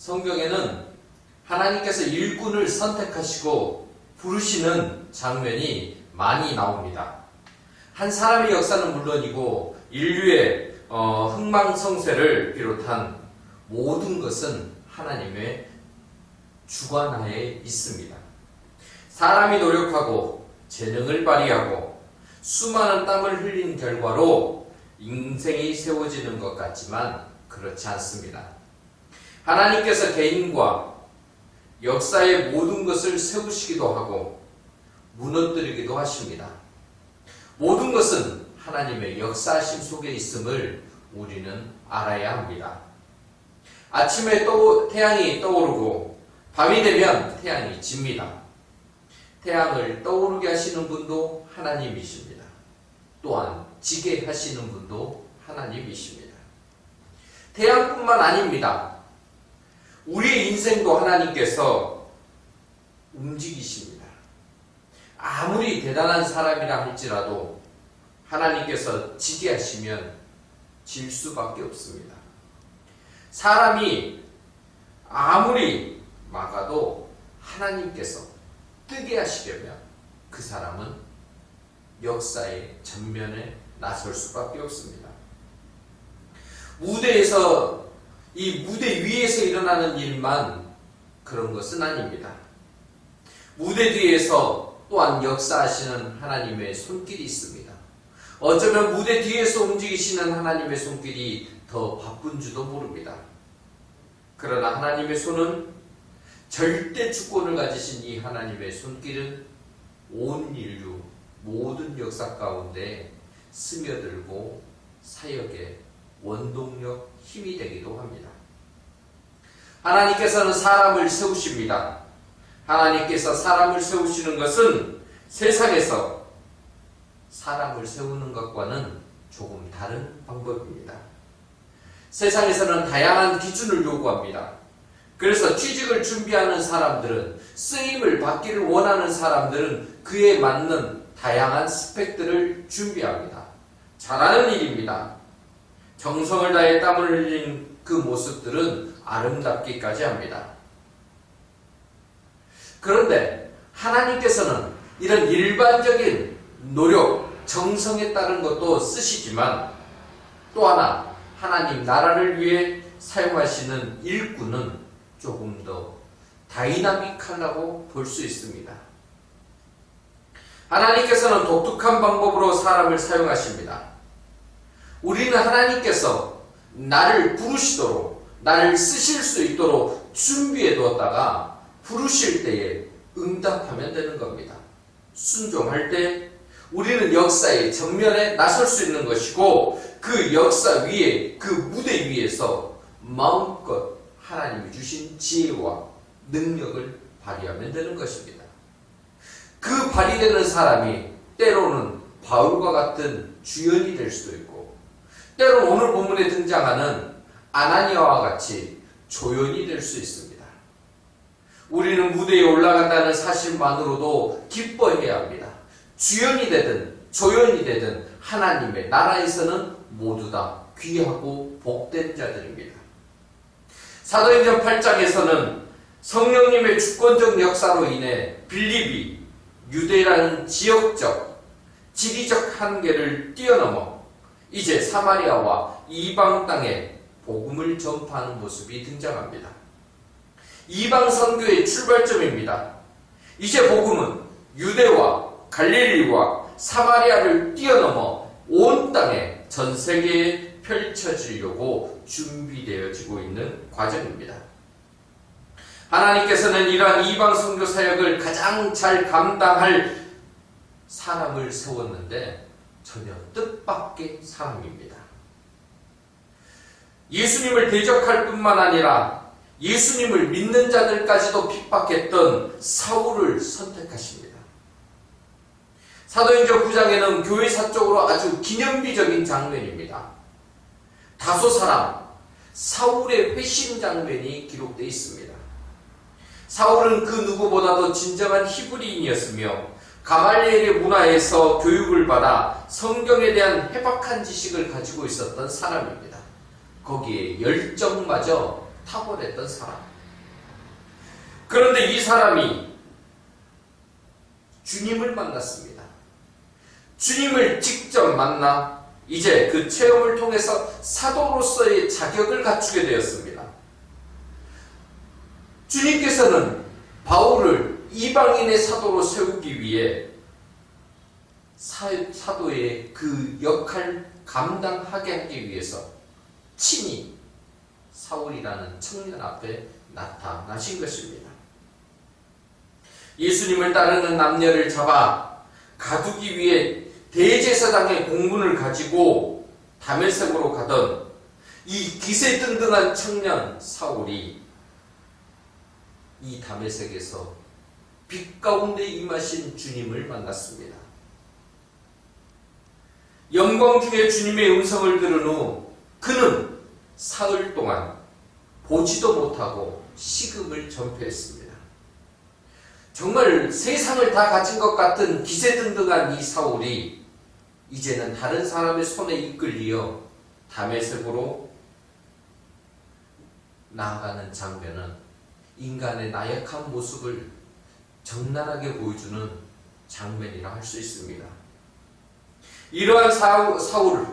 성경에는 하나님께서 일꾼을 선택하시고 부르시는 장면이 많이 나옵니다. 한 사람의 역사는 물론이고 인류의 흥망성쇠를 비롯한 모든 것은 하나님의 주관하에 있습니다. 사람이 노력하고 재능을 발휘하고 수많은 땀을 흘린 결과로 인생이 세워지는 것 같지만 그렇지 않습니다. 하나님께서 개인과 역사의 모든 것을 세우시기도 하고 무너뜨리기도 하십니다. 모든 것은 하나님의 역사하심 속에 있음을 우리는 알아야 합니다. 아침에 태양이 떠오르고 밤이 되면 태양이 집니다. 태양을 떠오르게 하시는 분도 하나님이십니다. 또한 지게 하시는 분도 하나님이십니다. 태양뿐만 아닙니다. 우리의 인생도 하나님께서 움직이십니다. 아무리 대단한 사람이라 할지라도 하나님께서 지게 하시면 질 수밖에 없습니다. 사람이 아무리 막아도 하나님께서 뜨게 하시려면 그 사람은 역사의 전면에 나설 수밖에 없습니다. 무대에서 이 무대 위에서 일어나는 일만 그런 것은 아닙니다. 무대 뒤에서 또한 역사하시는 하나님의 손길이 있습니다. 어쩌면 무대 뒤에서 움직이시는 하나님의 손길이 더 바쁜 줄도 모릅니다. 그러나 하나님의 손은 절대 주권을 가지신 이 하나님의 손길은 온 인류 모든 역사 가운데 스며들고 사역의 원동력, 힘이 되기도 합니다. 하나님께서는 사람을 세우십니다. 하나님께서 사람을 세우시는 것은 세상에서 사람을 세우는 것과는 조금 다른 방법입니다. 세상에서는 다양한 기준을 요구합니다. 그래서 취직을 준비하는 사람들은, 쓰임을 받기를 원하는 사람들은 그에 맞는 다양한 스펙들을 준비합니다. 잘하는 일입니다. 정성을 다해 땀을 흘린 그 모습들은 아름답기까지 합니다. 그런데 하나님께서는 이런 일반적인 노력, 정성에 따른 것도 쓰시지만 또 하나 하나님 나라를 위해 사용하시는 일꾼은 조금 더 다이나믹하다고 볼 수 있습니다. 하나님께서는 독특한 방법으로 사람을 사용하십니다. 우리는 하나님께서 나를 부르시도록, 나를 쓰실 수 있도록 준비해 두었다가 부르실 때에 응답하면 되는 겁니다. 순종할 때 우리는 역사의 전면에 나설 수 있는 것이고 그 역사 위에, 그 무대 위에서 마음껏 하나님이 주신 지혜와 능력을 발휘하면 되는 것입니다. 그 발휘되는 사람이 때로는 바울과 같은 주연이 될 수도 있고 때로는 오늘 본문에 등장하는 아나니아와 같이 조연이 될 수 있습니다. 우리는 무대에 올라간다는 사실만으로도 기뻐해야 합니다. 주연이 되든 조연이 되든 하나님의 나라에서는 모두 다 귀하고 복된 자들입니다. 사도행전 8장에서는 성령님의 주권적 역사로 인해 빌립이 유대라는 지역적, 지리적 한계를 뛰어넘어 이제 사마리아와 이방 땅에 복음을 전파하는 모습이 등장합니다. 이방 선교의 출발점입니다. 이제 복음은 유대와 갈릴리와 사마리아를 뛰어넘어 온 땅에 전 세계에 펼쳐지려고 준비되어지고 있는 과정입니다. 하나님께서는 이러한 이방 선교 사역을 가장 잘 감당할 사람을 세웠는데 전혀 뜻밖의 사람입니다. 예수님을 대적할 뿐만 아니라 예수님을 믿는 자들까지도 핍박했던 사울을 선택하십니다. 사도행전 9장에는 교회사적으로 아주 기념비적인 장면입니다. 다소 사람, 사울의 회심 장면이 기록되어 있습니다. 사울은 그 누구보다도 진정한 히브리인이었으며 가말리엘의 문화에서 교육을 받아 성경에 대한 해박한 지식을 가지고 있었던 사람입니다. 거기에 열정마저 탁월했던 사람. 그런데 이 사람이 주님을 만났습니다. 주님을 직접 만나 이제 그 체험을 통해서 사도로서의 자격을 갖추게 되었습니다. 주님께서는 바울을 이방인의 사도로 세우기 위해 사도의 그 역할 감당하게 하기 위해서 친히 사울이라는 청년 앞에 나타나신 것입니다. 예수님을 따르는 남녀를 잡아 가두기 위해 대제사장의 공문을 가지고 다메섹으로 가던 이 기세등등한 청년 사울이 이 다메섹에서 빛 가운데 임하신 주님을 만났습니다. 영광 중에 주님의 음성을 들은 후 그는 사흘 동안 보지도 못하고 식음을 전폐했습니다. 정말 세상을 다 가진 것 같은 기세등등한 이 사울이 이제는 다른 사람의 손에 이끌려 다메섹으로 나아가는 장면은 인간의 나약한 모습을 적나라하게 보여주는 장면이라 할 수 있습니다. 이러한 사울,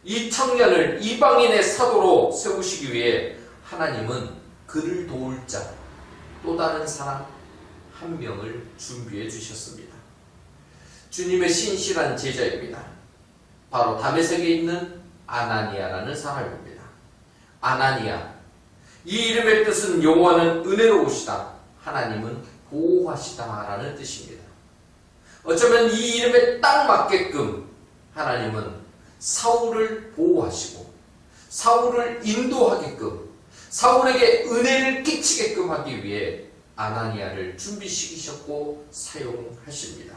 이 청년을 이방인의 사도로 세우시기 위해 하나님은 그를 도울 자, 또 다른 사람 한 명을 준비해 주셨습니다. 주님의 신실한 제자입니다. 바로 다메섹에 있는 아나니아라는 사람입니다. 아나니아, 이 이름의 뜻은 여호와는 은혜로우시다, 하나님은 보호하시다라는 뜻입니다. 어쩌면 이 이름에 딱 맞게끔 하나님은 사울을 보호하시고 사울을 인도하게끔 사울에게 은혜를 끼치게끔 하기 위해 아나니아를 준비시키셨고 사용하십니다.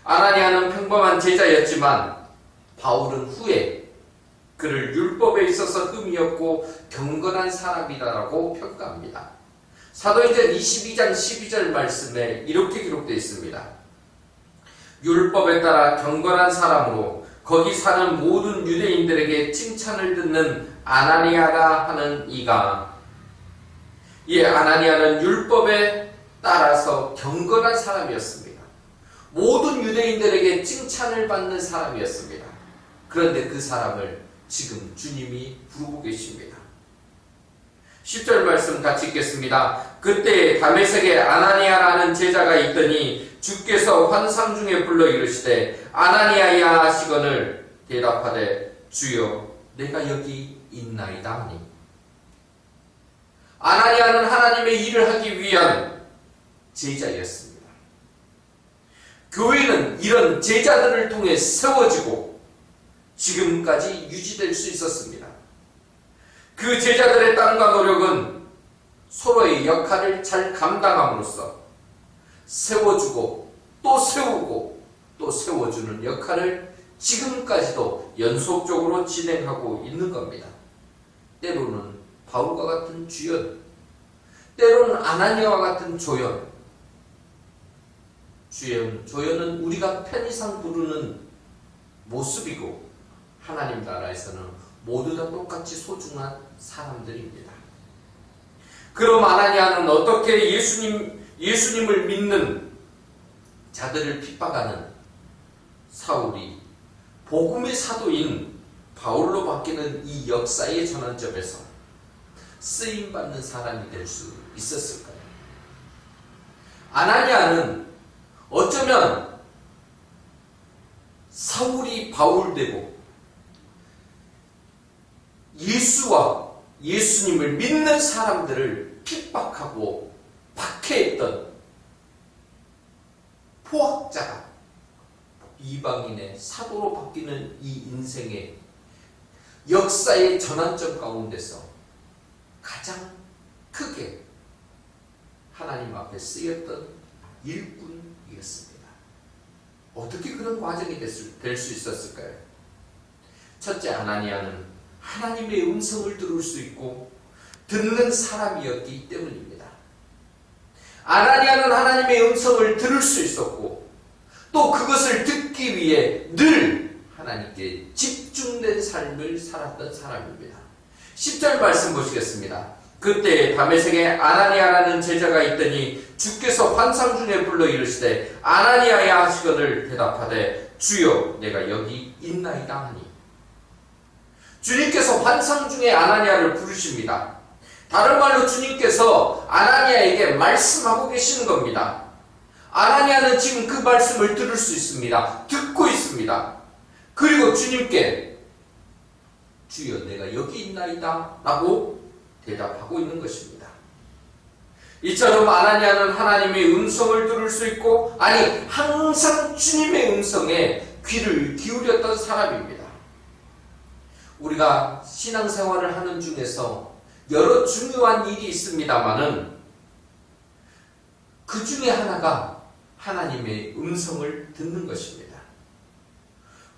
아나니아는 평범한 제자였지만 바울은 후에 그를 율법에 있어서 흠이 없고 경건한 사람이다라고 평가합니다. 사도행전 22장 12절 말씀에 이렇게 기록되어 있습니다. 율법에 따라 경건한 사람으로 거기 사는 모든 유대인들에게 칭찬을 듣는 아나니아라 하는 이가, 이 아나니아는 율법에 따라서 경건한 사람이었습니다. 모든 유대인들에게 칭찬을 받는 사람이었습니다. 그런데 그 사람을 지금 주님이 부르고 계십니다. 10절 말씀 같이 읽겠습니다. 그때 다메섹에 아나니아라는 제자가 있더니 주께서 환상 중에 불러 이르시되 아나니아야 하시거늘 대답하되 주여 내가 여기 있나이다 하니. 아나니아는 하나님의 일을 하기 위한 제자였습니다. 교회는 이런 제자들을 통해 세워지고 지금까지 유지될 수 있었습니다. 그 제자들의 땀과 노력은 서로의 역할을 잘 감당함으로써 세워주고 또 세우고 또 세워주는 역할을 지금까지도 연속적으로 진행하고 있는 겁니다. 때로는 바울과 같은 주연, 때로는 아나니아와 같은 조연. 조연은 우리가 편의상 부르는 모습이고 하나님 나라에서는 모두 다 똑같이 소중한 사람들입니다. 그럼 아나니아는 어떻게 예수님을 믿는 자들을 핍박하는 사울이 복음의 사도인 바울로 바뀌는 이 역사의 전환점에서 쓰임받는 사람이 될 수 있었을까요? 아나니아는 어쩌면 사울이 바울되고 예수와 예수님을 믿는 사람들을 핍박하고 박해했던 포악자가 이방인의 사도로 바뀌는 이 인생의 역사의 전환점 가운데서 가장 크게 하나님 앞에 쓰였던 일꾼이었습니다. 어떻게 그런 과정이 될 수 있었을까요? 첫째, 아나니아는 하나님의 음성을 들을 수 있고 듣는 사람이었기 때문입니다. 아나니아는 하나님의 음성을 들을 수 있었고 또 그것을 듣기 위해 늘 하나님께 집중된 삶을 살았던 사람입니다. 10절 말씀 보시겠습니다. 그때 다메섹에 아나니아라는 제자가 있더니 주께서 환상 중에 불러 이르시되 아나니아야 하시거늘 대답하되 주여 내가 여기 있나이다 하니. 주님께서 환상 중에 아나니아를 부르십니다. 다른 말로 주님께서 아나니아에게 말씀하고 계시는 겁니다. 아나니아는 지금 그 말씀을 들을 수 있습니다. 듣고 있습니다. 그리고 주님께 주여 내가 여기 있나이다 라고 대답하고 있는 것입니다. 이처럼 아나니아는 하나님의 음성을 들을 수 있고, 아니 항상 주님의 음성에 귀를 기울였던 사람입니다. 우리가 신앙생활을 하는 중에서 여러 중요한 일이 있습니다마는 그 중에 하나가 하나님의 음성을 듣는 것입니다.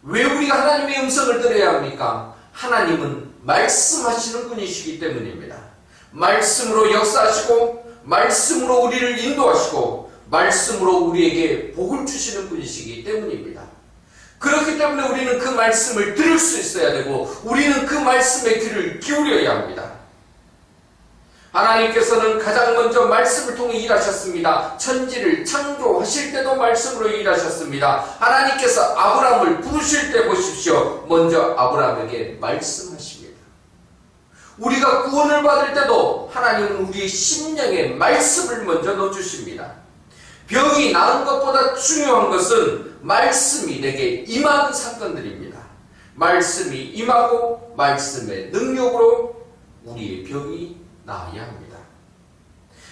왜 우리가 하나님의 음성을 들어야 합니까? 하나님은 말씀하시는 분이시기 때문입니다. 말씀으로 역사하시고 말씀으로 우리를 인도하시고 말씀으로 우리에게 복을 주시는 분이시기 때문입니다. 그렇기 때문에 우리는 그 말씀을 들을 수 있어야 되고 우리는 그 말씀에 귀를 기울여야 합니다. 하나님께서는 가장 먼저 말씀을 통해 일하셨습니다. 천지를 창조하실 때도 말씀으로 일하셨습니다. 하나님께서 아브라함을 부르실 때 보십시오. 먼저 아브라함에게 말씀하십니다. 우리가 구원을 받을 때도 하나님은 우리의 심령에 말씀을 먼저 넣어주십니다. 병이 나은 것보다 중요한 것은 말씀이 내게 임하는 사건들입니다. 말씀이 임하고 말씀의 능력으로 우리의 병이 나아야 합니다.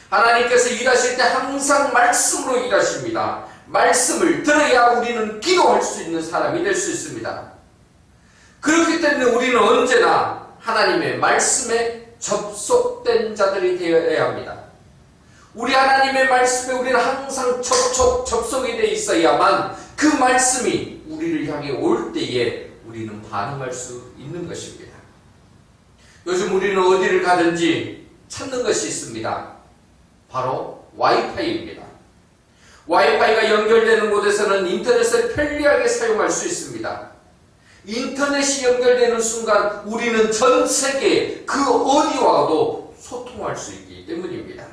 하나님께서 일하실 때 항상 말씀으로 일하십니다. 말씀을 들어야 우리는 기도할 수 있는 사람이 될 수 있습니다. 그렇기 때문에 우리는 언제나 하나님의 말씀에 접속된 자들이 되어야 합니다. 우리 하나님의 말씀에 우리는 항상 접속이 되어 있어야만 그 말씀이 우리를 향해 올 때에 우리는 반응할 수 있는 것입니다. 요즘 우리는 어디를 가든지 찾는 것이 있습니다. 바로 와이파이입니다. 와이파이가 연결되는 곳에서는 인터넷을 편리하게 사용할 수 있습니다. 인터넷이 연결되는 순간 우리는 전 세계 그 어디와도 소통할 수 있기 때문입니다.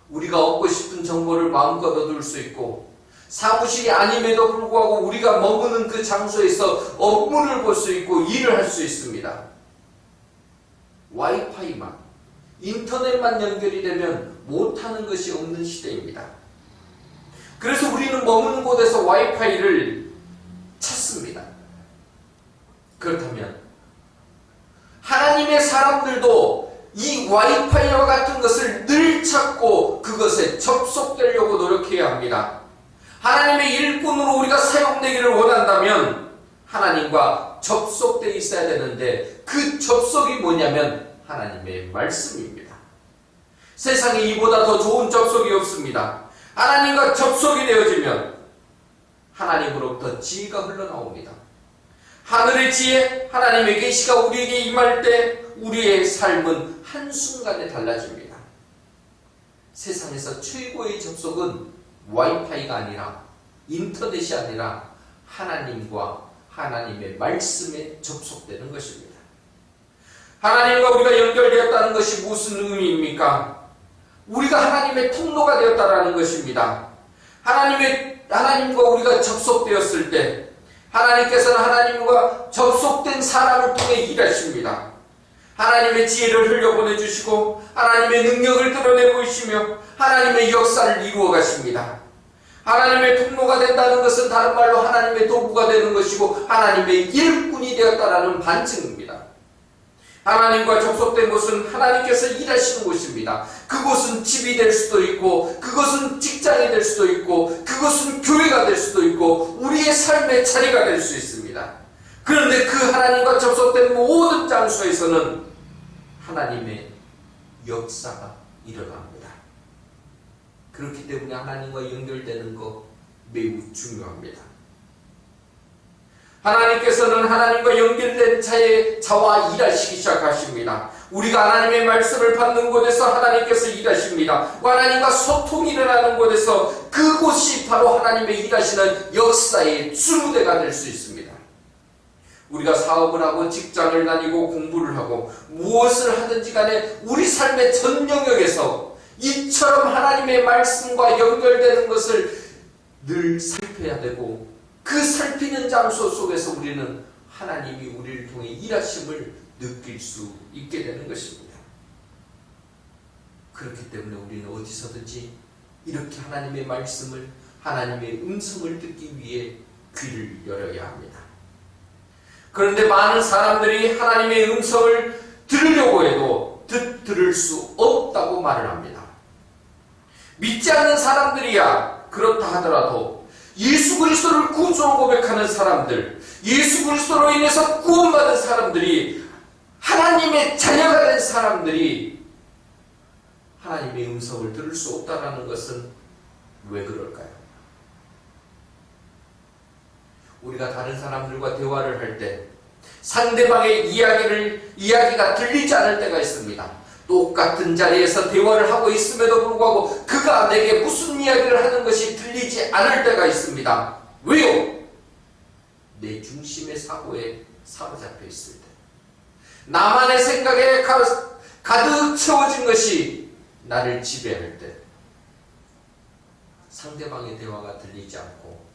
우리가 얻고 싶은 정보를 마음껏 얻을 수 있고 사무실이 아님에도 불구하고 우리가 머무는 그 장소에서 업무를 볼 수 있고 일을 할 수 있습니다. 와이파이만, 인터넷만 연결이 되면 못하는 것이 없는 시대입니다. 그래서 우리는 머무는 곳에서 와이파이를 찾습니다. 그렇다면 하나님의 사람들도 이 와이파이와 같은 것을 늘 찾고 그것에 접속되려고 노력해야 합니다. 하나님의 일꾼으로 우리가 사용되기를 원한다면 하나님과 접속되어 있어야 되는데 그 접속이 뭐냐면 하나님의 말씀입니다. 세상에 이보다 더 좋은 접속이 없습니다. 하나님과 접속이 되어지면 하나님으로부터 지혜가 흘러나옵니다. 하늘의 지혜, 하나님의 계시가 우리에게 임할 때 우리의 삶은 한순간에 달라집니다. 세상에서 최고의 접속은 와이파이가 아니라 인터넷이 아니라 하나님과 하나님의 말씀에 접속되는 것입니다. 하나님과 우리가 연결되었다는 것이 무슨 의미입니까? 우리가 하나님의 통로가 되었다는 것입니다. 하나님과 우리가 접속되었을 때 하나님께서는 하나님과 접속된 사람을 통해 일하십니다. 하나님의 지혜를 흘려보내주시고 하나님의 능력을 드러내 보이시며 하나님의 역사를 이루어 가십니다. 하나님의 통로가 된다는 것은 다른 말로 하나님의 도구가 되는 것이고 하나님의 일꾼이 되었다는 반증입니다. 하나님과 접속된 곳은 하나님께서 일하시는 곳입니다. 그곳은 집이 될 수도 있고 그것은 직장이 될 수도 있고 그것은 교회가 될 수도 있고 우리의 삶의 자리가 될 수 있습니다. 그런데 그 하나님과 접속된 모든 장소에서는 하나님의 역사가 일어납니다. 그렇기 때문에 하나님과 연결되는 것 매우 중요합니다. 하나님께서는 하나님과 연결된 자와 일하시기 시작하십니다. 우리가 하나님의 말씀을 받는 곳에서 하나님께서 일하십니다. 하나님과 소통이 일어나는 곳에서 그곳이 바로 하나님의 일하시는 역사의 주무대가 될 수 있습니다. 우리가 사업을 하고 직장을 다니고 공부를 하고 무엇을 하든지 간에 우리 삶의 전 영역에서 이처럼 하나님의 말씀과 연결되는 것을 늘 살펴야 되고, 그 살피는 장소 속에서 우리는 하나님이 우리를 통해 일하심을 느낄 수 있게 되는 것입니다. 그렇기 때문에 우리는 어디서든지 이렇게 하나님의 말씀을, 하나님의 음성을 듣기 위해 귀를 열어야 합니다. 그런데 많은 사람들이 하나님의 음성을 들으려고 해도 들을 수 없다고 말을 합니다. 믿지 않는 사람들이야 그렇다 하더라도 예수 그리스도를 구주로 고백하는 사람들, 예수 그리스도로 인해서 구원받은 사람들이, 하나님의 자녀가 된 사람들이 하나님의 음성을 들을 수 없다는 것은 왜 그럴까요? 우리가 다른 사람들과 대화를 할 때 상대방의 이야기가 들리지 않을 때가 있습니다. 똑같은 자리에서 대화를 하고 있음에도 불구하고 그가 내게 무슨 이야기를 하는 것이 들리지 않을 때가 있습니다. 왜요? 내 중심의 사고에 사로잡혀 있을 때, 나만의 생각에 가득 채워진 것이 나를 지배할 때, 상대방의 대화가 들리지 않고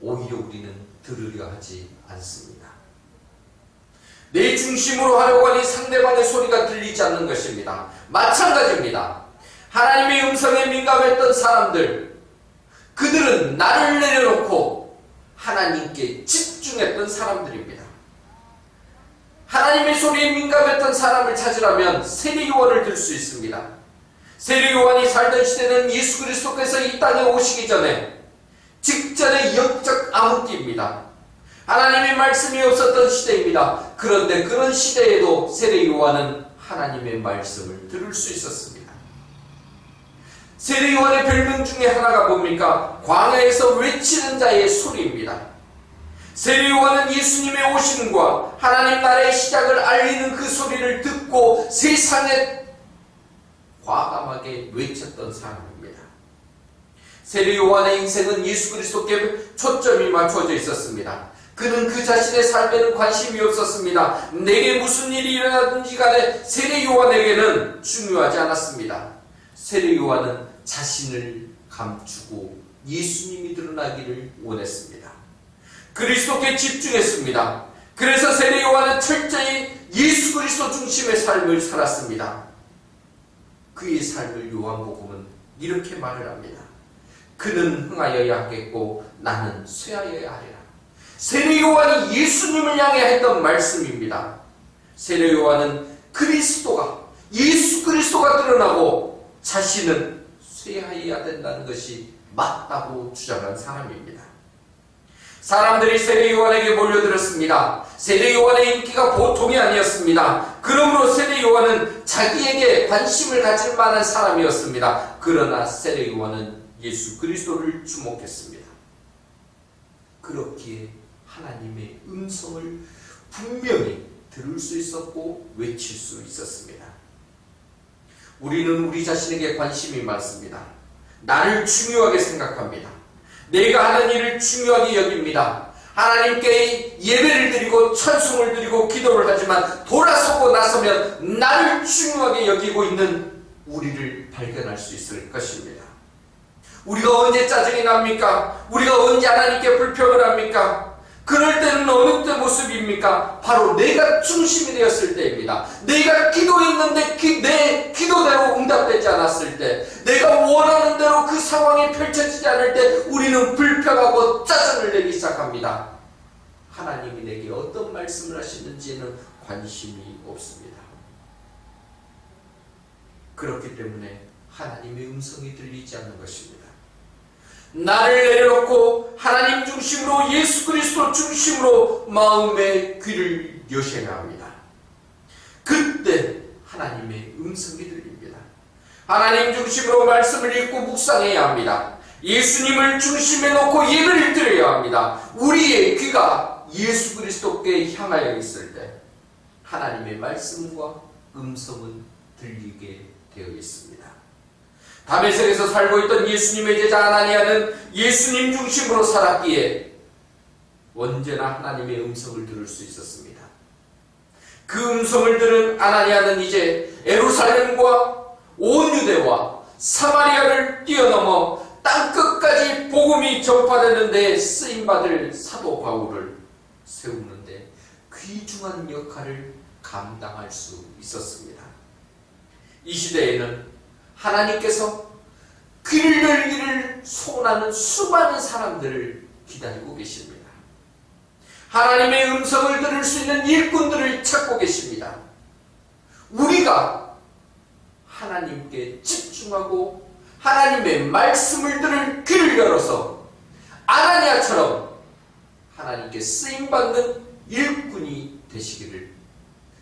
오히려 우리는 들으려 하지 않습니다. 내 중심으로 하려고 하니 상대방의 소리가 들리지 않는 것입니다. 마찬가지입니다. 하나님의 음성에 민감했던 사람들, 그들은 나를 내려놓고 하나님께 집중했던 사람들입니다. 하나님의 소리에 민감했던 사람을 찾으라면 세례 요한을 들 수 있습니다. 세례 요한이 살던 시대는 예수 그리스도께서 이 땅에 오시기 전에 직전의 영적 암흑기입니다. 하나님의 말씀이 없었던 시대입니다. 그런데 그런 시대에도 세례 요한은 하나님의 말씀을 들을 수 있었습니다. 세례 요한의 별명 중에 하나가 뭡니까? 광야에서 외치는 자의 소리입니다. 세례 요한은 예수님의 오심과 하나님 나라의 시작을 알리는 그 소리를 듣고 세상에 과감하게 외쳤던 사람입니다. 세례 요한의 인생은 예수 그리스도께 초점이 맞춰져 있었습니다. 그는 그 자신의 삶에는 관심이 없었습니다. 내게 무슨 일이 일어나든지 간에 세례 요한에게는 중요하지 않았습니다. 세례 요한은 자신을 감추고 예수님이 드러나기를 원했습니다. 그리스도께 집중했습니다. 그래서 세례 요한은 철저히 예수 그리스도 중심의 삶을 살았습니다. 그의 삶을 요한복음은 이렇게 말을 합니다. 그는 흥하여야 하겠고 나는 쇠하여야 하리라. 세례 요한이 예수님을 향해 했던 말씀입니다. 세례 요한은 예수 그리스도가 드러나고 자신은 쇠하여야 된다는 것이 맞다고 주장한 사람입니다. 사람들이 세례 요한에게 몰려들었습니다. 세례 요한의 인기가 보통이 아니었습니다. 그러므로 세례 요한은 자기에게 관심을 가질 만한 사람이었습니다. 그러나 세례 요한은 예수 그리스도를 주목했습니다. 그렇기에 하나님의 음성을 분명히 들을 수 있었고 외칠 수 있었습니다. 우리는 우리 자신에게 관심이 많습니다. 나를 중요하게 생각합니다. 내가 하는 일을 중요하게 여깁니다. 하나님께 예배를 드리고 찬송을 드리고 기도를 하지만 돌아서고 나서면 나를 중요하게 여기고 있는 우리를 발견할 수 있을 것입니다. 우리가 언제 짜증이 납니까? 우리가 언제 하나님께 불평을 합니까? 그럴 때는 어느 때 모습입니까? 바로 내가 중심이 되었을 때입니다. 내가 기도했는데 내 기도대로 응답되지 않았을 때, 내가 원하는 대로 그 상황이 펼쳐지지 않을 때 우리는 불평하고 짜증을 내기 시작합니다. 하나님이 내게 어떤 말씀을 하시는지에는 관심이 없습니다. 그렇기 때문에 하나님의 음성이 들리지 않는 것입니다. 나를 내려놓고 하나님 중심으로, 예수 그리스도 중심으로 마음의 귀를 여셔야 합니다. 그때 하나님의 음성이 들립니다. 하나님 중심으로 말씀을 읽고 묵상해야 합니다. 예수님을 중심에 놓고 예배를 드려야 합니다. 우리의 귀가 예수 그리스도께 향하여 있을 때 하나님의 말씀과 음성은 들리게 되어 있습니다. 다메섹에서 살고 있던 예수님의 제자 아나니아는 예수님 중심으로 살았기에 언제나 하나님의 음성을 들을 수 있었습니다. 그 음성을 들은 아나니아는 이제 예루살렘과 온 유대와 사마리아를 뛰어넘어 땅끝까지 복음이 전파되는 데 쓰임받을 사도 바울을 세우는데 귀중한 역할을 감당할 수 있었습니다. 이 시대에는 하나님께서 귀를 열기를 소원하는 수많은 사람들을 기다리고 계십니다. 하나님의 음성을 들을 수 있는 일꾼들을 찾고 계십니다. 우리가 하나님께 집중하고 하나님의 말씀을 들을 귀를 열어서 아나니아처럼 하나님께 쓰임받는 일꾼이 되시기를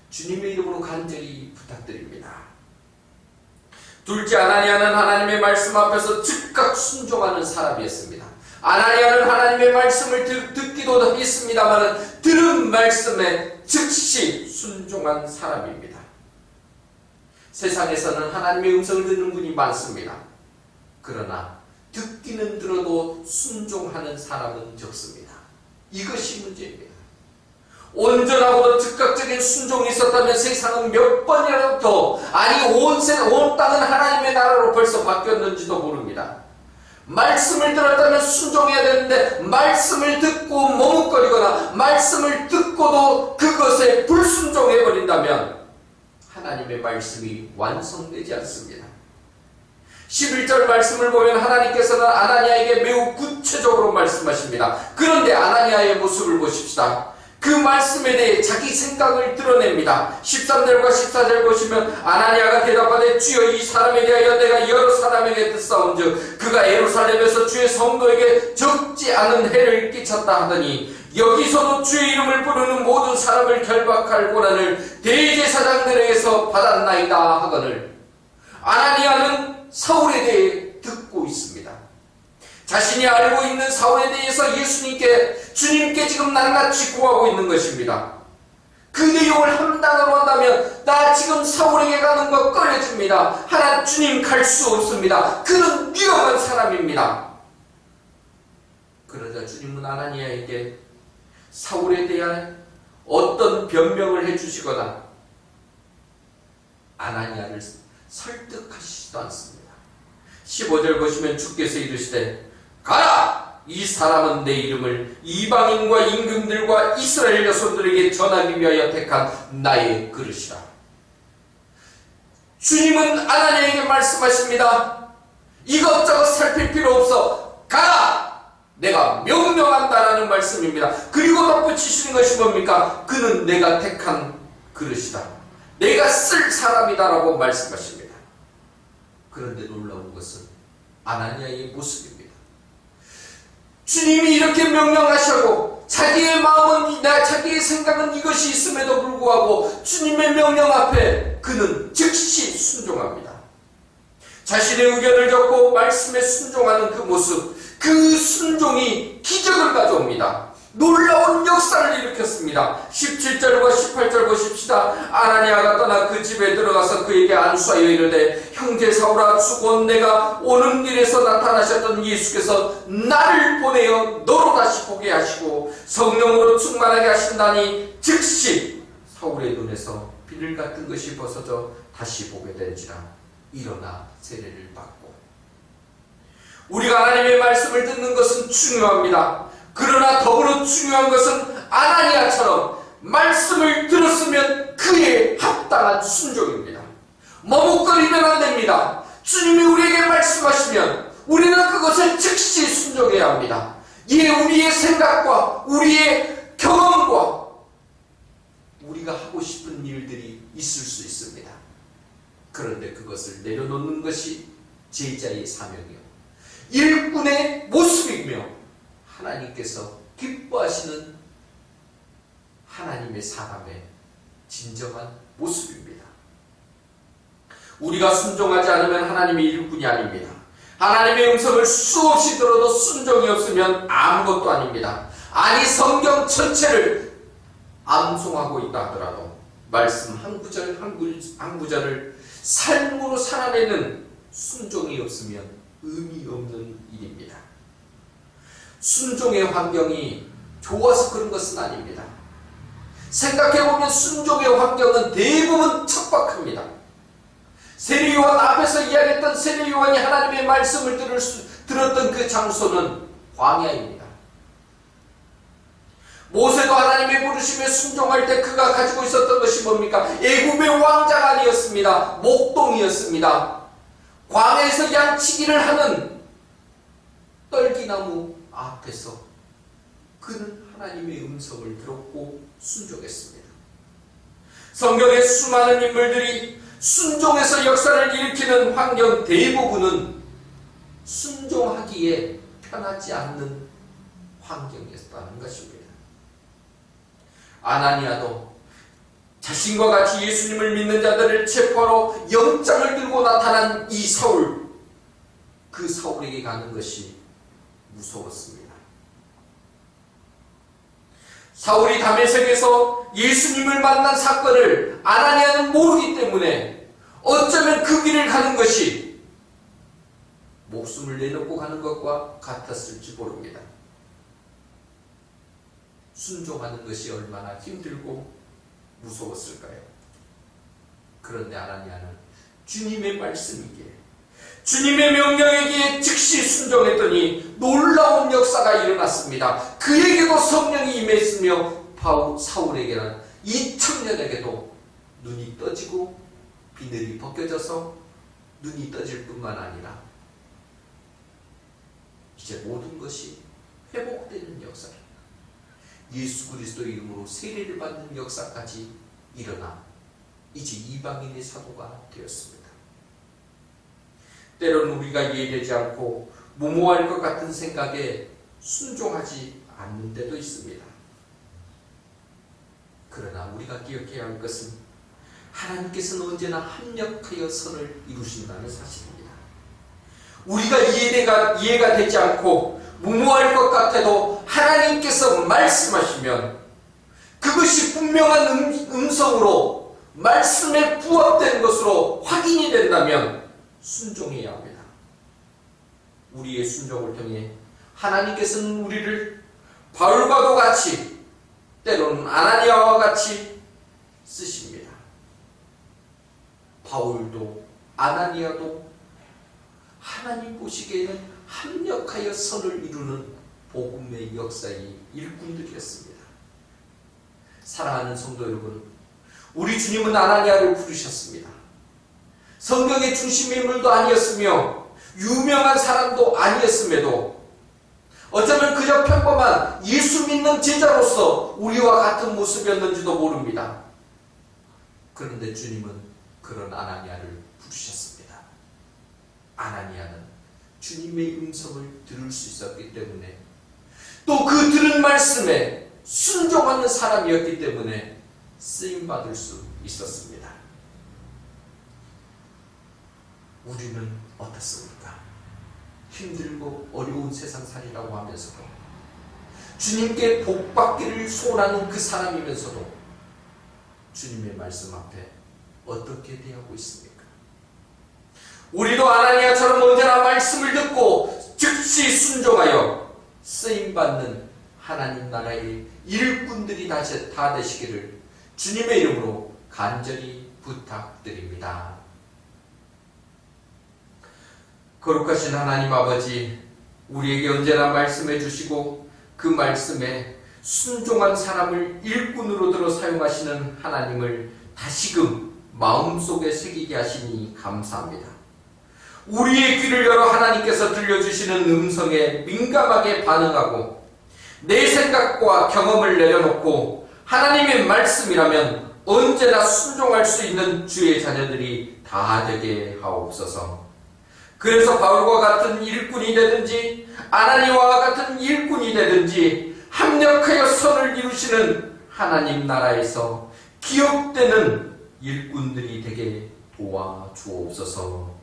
주님의 이름으로 간절히 부탁드립니다. 둘째, 아나니아는 하나님의 말씀 앞에서 즉각 순종하는 사람이었습니다. 아나니아는 하나님의 말씀을 듣기도 했습니다만 들은 말씀에 즉시 순종한 사람입니다. 세상에서는 하나님의 음성을 듣는 분이 많습니다. 그러나 듣기는 들어도 순종하는 사람은 적습니다. 이것이 문제입니다. 온전하고도 즉각적인 순종이 있었다면 세상은 몇 번이라도 더, 아니 온 땅은 하나님의 나라로 벌써 바뀌었는지도 모릅니다. 말씀을 들었다면 순종해야 되는데 말씀을 듣고 머뭇거리거나 말씀을 듣고도 그것에 불순종해버린다면 하나님의 말씀이 완성되지 않습니다. 11절 말씀을 보면 하나님께서는 아나니아에게 매우 구체적으로 말씀하십니다. 그런데 아나니아의 모습을 보십시다. 그 말씀에 대해 자기 생각을 드러냅니다. 13절과 14절 보시면 아나니아가 대답하되 주여 이 사람에 대하여 내가 여러 사람에게 듣사온즉 그가 예루살렘에서 주의 성도에게 적지 않은 해를 끼쳤다 하더니 여기서도 주의 이름을 부르는 모든 사람을 결박할 권한을 대제사장들에게서 받았나이다 하거늘 아나니아는 사울에 대해 듣고 있습니다. 자신이 알고 있는 사울에 대해서 주님께 지금 낱낱이 구하고 있는 것입니다. 그 내용을 함당으로 한다면 나 지금 사울에게 가는 거 꺼려집니다. 주님 갈 수 없습니다. 그는 위험한 사람입니다. 그러자 주님은 아나니아에게 사울에 대한 어떤 변명을 해주시거나 아나니아를 설득하시지도 않습니다. 15절 보시면 주께서 이르시되 가라! 이 사람은 내 이름을 이방인과 임금들과 이스라엘 여손들에게 전하기 위하여 택한 나의 그릇이라. 주님은 아나니아에게 말씀하십니다. 이것저것 살필 필요 없어. 가라! 내가 명령한다라는 말씀입니다. 그리고 덧붙이시는 것이 뭡니까? 그는 내가 택한 그릇이다. 내가 쓸 사람이다라고 말씀하십니다. 그런데 놀라운 것은 아나니아의 모습입니다. 주님이 이렇게 명령하시고 자기의 마음은 자기의 생각은 이것이 있음에도 불구하고 주님의 명령 앞에 그는 즉시 순종합니다. 자신의 의견을 적고 말씀에 순종하는 그 모습, 그 순종이 기적을 가져옵니다. 놀라운 역사를 일으켰습니다. 17절과 18절 보십시다. 아나니아가 떠나 그 집에 들어가서 그에게 안수하여 이르되 형제 사울아 수곧 내가 오는 길에서 나타나셨던 예수께서 나를 보내어 너로 다시 보게 하시고 성령으로 충만하게 하신다니 즉시 사울의 눈에서 비늘 같은 것이 벗어져 다시 보게 된지라 일어나 세례를 받고. 우리가 하나님의 말씀을 듣는 것은 중요합니다. 그러나 더불어 중요한 것은 아나니아처럼 말씀을 들었으면 그에 합당한 순종입니다. 머뭇거리면 안 됩니다. 주님이 우리에게 말씀하시면 우리는 그것을 즉시 순종해야 합니다. 이에 우리의 생각과 우리의 경험과 우리가 하고 싶은 일들이 있을 수 있습니다. 그런데 그것을 내려놓는 것이 제자의 사명이요 일꾼의 모습이며 하나님께서 기뻐하시는 하나님의 사람의 진정한 모습입니다. 우리가 순종하지 않으면 하나님의 일꾼이 아닙니다. 하나님의 음성을 수없이 들어도 순종이 없으면 아무것도 아닙니다. 아니 성경 전체를 암송하고 있다 하더라도 말씀 한 구절 한 구절을 삶으로 살아내는 순종이 없으면 의미 없는 일입니다. 순종의 환경이 좋아서 그런 것은 아닙니다. 생각해보면 순종의 환경은 대부분 척박합니다. 세례요한 앞에서 이야기했던 세례요한이 하나님의 말씀을 들었던 그 장소는 광야입니다. 모세도 하나님의 부르심에 순종할 때 그가 가지고 있었던 것이 뭡니까? 애굽의 왕자가 아니었습니다. 목동이었습니다. 광야에서 양치기를 하는 떨기나무 앞에서 그는 하나님의 음성을 들었고 순종했습니다. 성경의 수많은 인물들이 순종해서 역사를 일으키는 환경 대부분은 순종하기에 편하지 않는 환경이었다는 것입니다. 아나니아도 자신과 같이 예수님을 믿는 자들을 체포하러 영장을 들고 나타난 이 사울, 그 사울에게 가는 것이 무서웠습니다. 사울이 다메섹에서 예수님을 만난 사건을 아나니아는 모르기 때문에 어쩌면 그 길을 가는 것이 목숨을 내놓고 가는 것과 같았을지 모릅니다. 순종하는 것이 얼마나 힘들고 무서웠을까요? 그런데 아나니아는 주님의 말씀이기에, 주님의 명령에게 즉시 순종했더니 놀라운 역사가 일어났습니다. 그에게도 성령이 임했으며 사울에게는 이 청년에게도 눈이 떠지고 비늘이 벗겨져서 눈이 떠질 뿐만 아니라 이제 모든 것이 회복되는 역사입니다. 예수 그리스도의 이름으로 세례를 받는 역사까지 일어나 이제 이방인의 사도가 되었습니다. 때로는 우리가 이해되지 않고 무모할 것 같은 생각에 순종하지 않는 데도 있습니다. 그러나 우리가 기억해야 할 것은 하나님께서는 언제나 합력하여 선을 이루신다는 사실입니다. 우리가 이해가 되지 않고 무모할 것 같아도 하나님께서 말씀하시면 그것이 분명한 음성으로 말씀에 부합된 것으로 확인이 된다면 순종해야 합니다. 우리의 순종을 통해 하나님께서는 우리를 바울과도 같이 때로는 아나니아와 같이 쓰십니다. 바울도 아나니아도 하나님 보시기에는 합력하여 선을 이루는 복음의 역사의 일꾼들이었습니다. 사랑하는 성도 여러분, 우리 주님은 아나니아를 부르셨습니다. 성경의 중심 인물도 아니었으며 유명한 사람도 아니었음에도 어쩌면 그저 평범한 예수 믿는 제자로서 우리와 같은 모습이었는지도 모릅니다. 그런데 주님은 그런 아나니아를 부르셨습니다. 아나니아는 주님의 음성을 들을 수 있었기 때문에 또 그 들은 말씀에 순종하는 사람이었기 때문에 쓰임받을 수 있었습니다. 우리는 어떻습니까? 힘들고 어려운 세상살이라고 하면서도 주님께 복받기를 소원하는 그 사람이면서도 주님의 말씀 앞에 어떻게 대하고 있습니까? 우리도 아나니아처럼 언제나 말씀을 듣고 즉시 순종하여 쓰임받는 하나님 나라의 일꾼들이 다 되시기를 주님의 이름으로 간절히 부탁드립니다. 거룩하신 하나님 아버지, 우리에게 언제나 말씀해 주시고 그 말씀에 순종한 사람을 일꾼으로 들어 사용하시는 하나님을 다시금 마음속에 새기게 하시니 감사합니다. 우리의 귀를 열어 하나님께서 들려주시는 음성에 민감하게 반응하고 내 생각과 경험을 내려놓고 하나님의 말씀이라면 언제나 순종할 수 있는 주의 자녀들이 다 되게 하옵소서. 그래서 바울과 같은 일꾼이 되든지 아나니아와 같은 일꾼이 되든지 합력하여 선을 이루시는 하나님 나라에서 기억되는 일꾼들이 되게 도와주옵소서.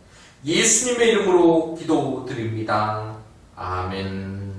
예수님의 이름으로 기도드립니다. 아멘.